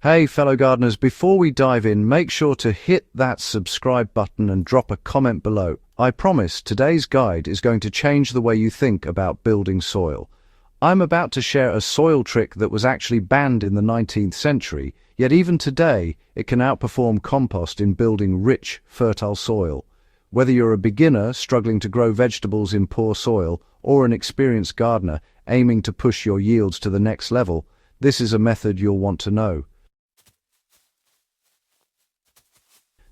Hey fellow gardeners, before we dive in, make sure to hit that subscribe button and drop a comment below. I promise today's guide is going to change the way you think about building soil. I'm about to share a soil trick that was actually banned in the 19th century, yet even today it can outperform compost in building rich, fertile soil. Whether you're a beginner struggling to grow vegetables in poor soil or an experienced gardener aiming to push your yields to the next level, this is a method you'll want to know.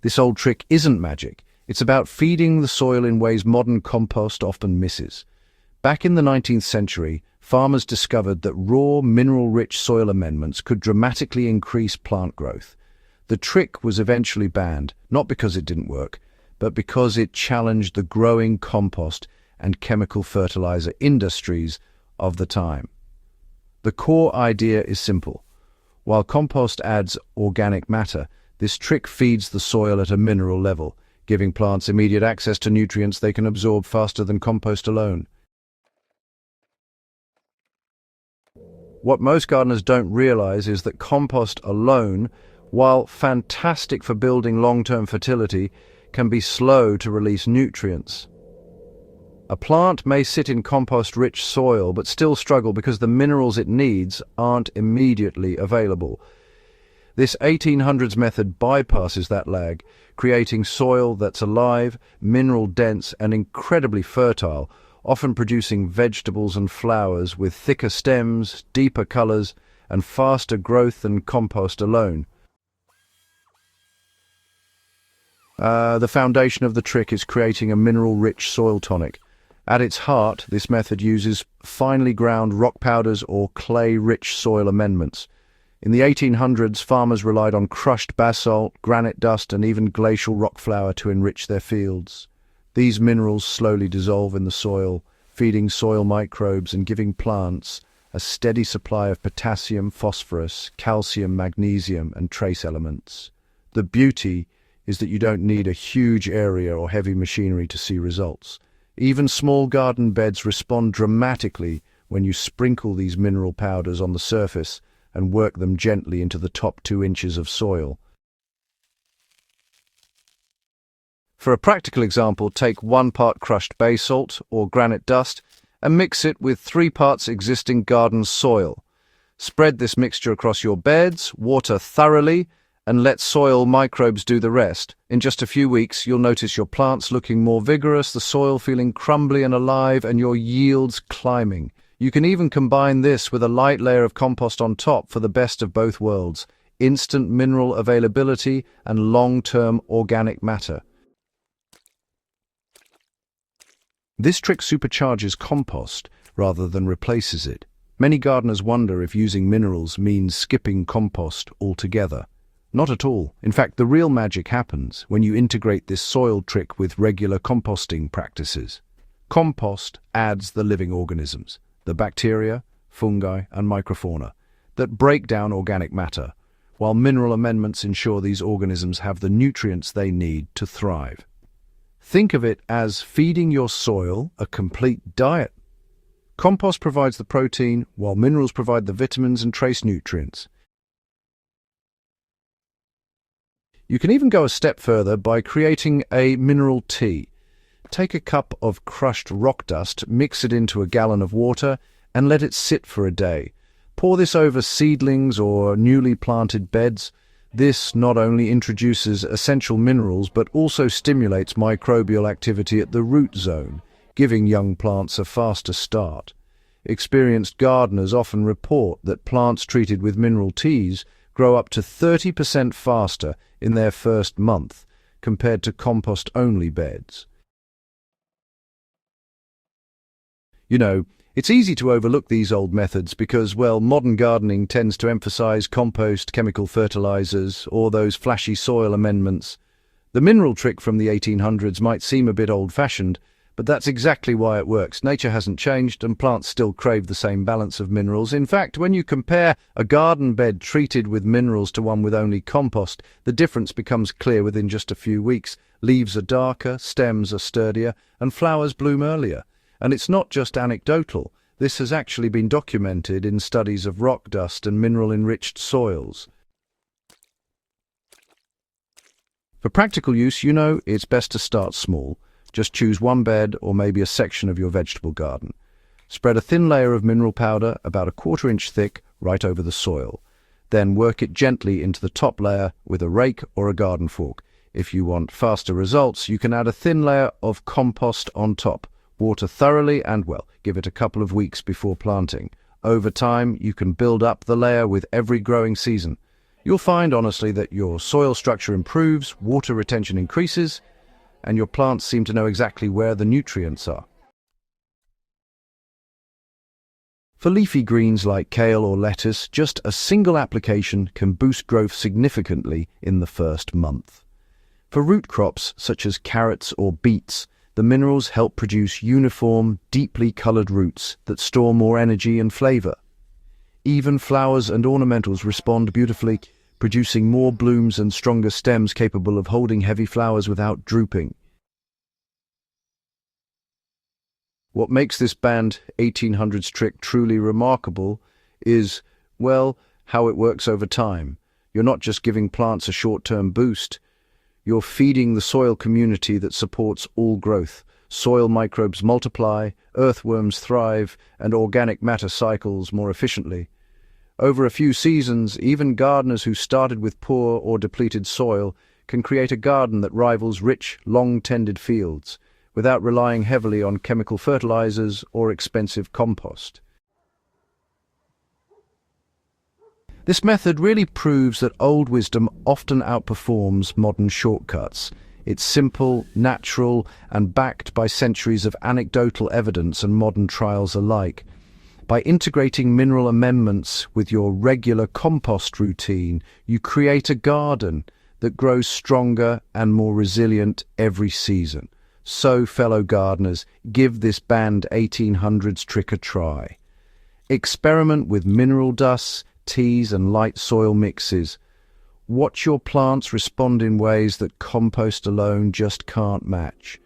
This old trick isn't magic. It's about feeding the soil in ways modern compost often misses. Back in the 19th century, farmers discovered that raw, mineral-rich soil amendments could dramatically increase plant growth. The trick was eventually banned, not because it didn't work, but because it challenged the growing compost and chemical fertilizer industries of the time. The core idea is simple. While compost adds organic matter, this trick feeds the soil at a mineral level, giving plants immediate access to nutrients they can absorb faster than compost alone. What most gardeners don't realize is that compost alone, while fantastic for building long-term fertility, can be slow to release nutrients. A plant may sit in compost-rich soil but still struggle because the minerals it needs aren't immediately available. This 1800s method bypasses that lag, creating soil that's alive, mineral-dense, and incredibly fertile, often producing vegetables and flowers with thicker stems, deeper colors, and faster growth than compost alone. The foundation of the trick is creating a mineral-rich soil tonic. At its heart, this method uses finely ground rock powders or clay-rich soil amendments. In the 1800s, farmers relied on crushed basalt, granite dust, and even glacial rock flour to enrich their fields. These minerals slowly dissolve in the soil, feeding soil microbes and giving plants a steady supply of potassium, phosphorus, calcium, magnesium, and trace elements. The beauty is that you don't need a huge area or heavy machinery to see results. Even small garden beds respond dramatically when you sprinkle these mineral powders on the surface and work them gently into the top 2 inches of soil. For a practical example, take 1 part crushed basalt or granite dust and mix it with 3 parts existing garden soil. Spread this mixture across your beds, water thoroughly, and let soil microbes do the rest. In just a few weeks, you'll notice your plants looking more vigorous, the soil feeling crumbly and alive, and your yields climbing. You can even combine this with a light layer of compost on top for the best of both worlds: instant mineral availability and long-term organic matter. This trick supercharges compost rather than replaces it. Many gardeners wonder if using minerals means skipping compost altogether. Not at all. In fact, the real magic happens when you integrate this soil trick with regular composting practices. Compost adds the living organisms, the bacteria, fungi, and microfauna that break down organic matter, while mineral amendments ensure these organisms have the nutrients they need to thrive. Think of it as feeding your soil a complete diet. Compost provides the protein, while minerals provide the vitamins and trace nutrients. You can even go a step further by creating a mineral tea. Take a cup of crushed rock dust, mix it into a gallon of water, and let it sit for a day. Pour this over seedlings or newly planted beds. This not only introduces essential minerals but also stimulates microbial activity at the root zone, giving young plants a faster start. Experienced gardeners often report that plants treated with mineral teas grow up to 30% faster in their first month compared to compost-only beds. You know, it's easy to overlook these old methods because, well, modern gardening tends to emphasize compost, chemical fertilizers, or those flashy soil amendments. The mineral trick from the 1800s might seem a bit old-fashioned, but that's exactly why it works. Nature hasn't changed, and plants still crave the same balance of minerals. In fact, when you compare a garden bed treated with minerals to one with only compost, the difference becomes clear within just a few weeks. Leaves are darker, stems are sturdier, and flowers bloom earlier. And it's not just anecdotal. This has actually been documented in studies of rock dust and mineral-enriched soils. For practical use, it's best to start small. Just choose one bed or maybe a section of your vegetable garden. Spread a thin layer of mineral powder, about a quarter-inch thick, right over the soil. Then work it gently into the top layer with a rake or a garden fork. If you want faster results, you can add a thin layer of compost on top. Water thoroughly and, give it a couple of weeks before planting. Over time, you can build up the layer with every growing season. You'll find, honestly, that your soil structure improves, water retention increases, and your plants seem to know exactly where the nutrients are. For leafy greens like kale or lettuce, just a single application can boost growth significantly in the first month. For root crops such as carrots or beets, the minerals help produce uniform, deeply colored roots that store more energy and flavor. Even flowers and ornamentals respond beautifully, producing more blooms and stronger stems capable of holding heavy flowers without drooping. What makes this banned 1800s trick truly remarkable is, how it works over time. You're not just giving plants a short-term boost. You're feeding the soil community that supports all growth. Soil microbes multiply, earthworms thrive, and organic matter cycles more efficiently. Over a few seasons, even gardeners who started with poor or depleted soil can create a garden that rivals rich, long-tended fields, without relying heavily on chemical fertilizers or expensive compost. This method really proves that old wisdom often outperforms modern shortcuts. It's simple, natural, and backed by centuries of anecdotal evidence and modern trials alike. By integrating mineral amendments with your regular compost routine, you create a garden that grows stronger and more resilient every season. So, fellow gardeners, give this banned 1800s trick a try. Experiment with mineral dusts, teas, and light soil mixes. Watch your plants respond in ways that compost alone just can't match.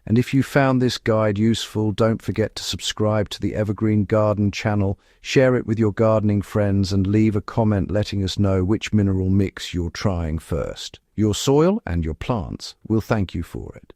And if you found this guide useful, don't forget to subscribe to the Evergreen Garden channel, share it with your gardening friends, and leave a comment letting us know which mineral mix you're trying first. Your soil and your plants will thank you for it.